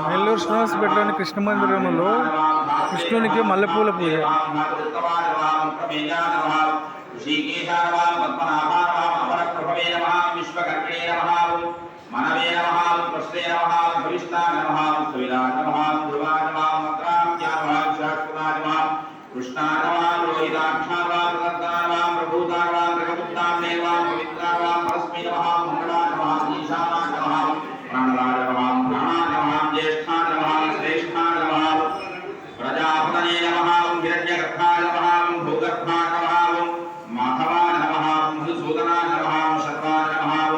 నెల్లూరు శ్రీనివాసపేటలోని కృష్ణ మందిరంలో కృష్ణునికి మల్లెపూల పూజ. మనవే నమః కృష్ణే నమః భవిష్ణాయ నమః సువిరాజ నమః ధ్రువాయ నమః మత్రాంత్యాయ నమః శాశ్వతాయ నమః కృష్ణాయ నమః రోహితాక్షాయ నమః ప్రదత్తాయ నమః ప్రభుతాయ నమః త్రిగుప్తాయ నమః పవిత్రాయ నమః పరస్మై నమః మంగళాయ నమః ఈశానాయ నమః ప్రాణాయ నమః ప్రాణాయ నమః జ్యేష్ఠాయ నమః శ్రేష్ఠాయ నమః ప్రజాపతయే నమః హిరణ్యగర్భాయ నమః భూగర్భాయ నమః మాధవాయ నమః మధుసూదనాయ నమః శర్వాయ నమః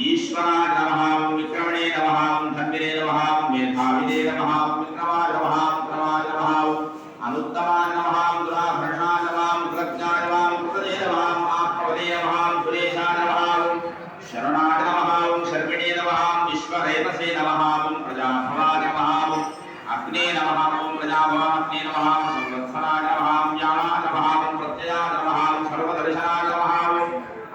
ఈశ్వరాయ నమః విక్రమణే నమః ధన్వినే నమః మేధావినే నమః విక్రమాయ నమః విక్రమాయ నమః అనుత్తమాయ నమః దురాభరణాయ నమః ప్రజ్ఞాయ నమః కృతదే నమః ఆత్మవదే నమః సురేశాయ నమః శరణాయ నమః శర్విణే నమః విశ్వరేతసే నమః ప్రజాభవాయ నమః అగ్నే నమః ప్రజాభవాగ్నే నమః సంవత్సరాయ నమః వ్యామాయ నమః ప్రత్యయాయ నమః సర్వదర్శనాయ నమః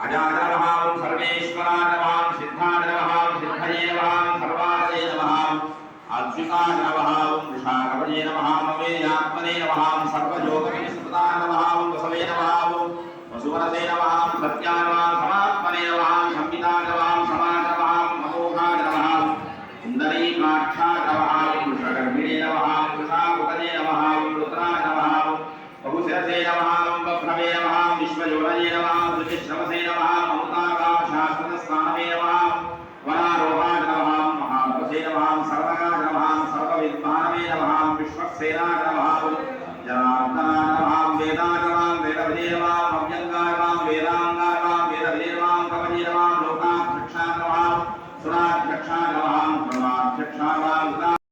అజాయ నమః సర్వేశ్వరాయ నమః సిద్ధాయ నమః సిద్ధయే నమః సర్వాయ నమః అచ్యుతాయ నమః వృషాకవయే నమః మవేయాత్మనే నమః సర్వయోగవినిస్మృతాయ నమః వసవే నమః వసువరసే నమః సత్యాయ నమః సమాత్మనే నమః సంవితాయ నమః సమాయ నమః అమోఘాయ నమః ఇందరీకాక్షాయ నమః వృషగర్భిణే నమః వృషాకుతనే నమః రుద్రాయ నమః బహుశిరసే నమః బభ్రవే నమః విశ్వయోనయే నమః ధృతిశ్రవసే నమః మమతాకాశాస్త్రస్థానమే నమః వనారోహాయ నమః మహావసే నమః సర్వగాయ నమః సర్వవిద్వానమే నమః విశ్వక్సేనాయ నమః జనార్దనాయ నమః వేదాయ నమః వేదవిదే నమః అవ్యంగాయ నమః వేదాంగాయ నమః వేదవిదే నమః కవచే నమః లోకాధ్యక్షాయ నమః సురాధ్యక్షాయ నమః బ్రహ్మాధ్యక్షాయ నమః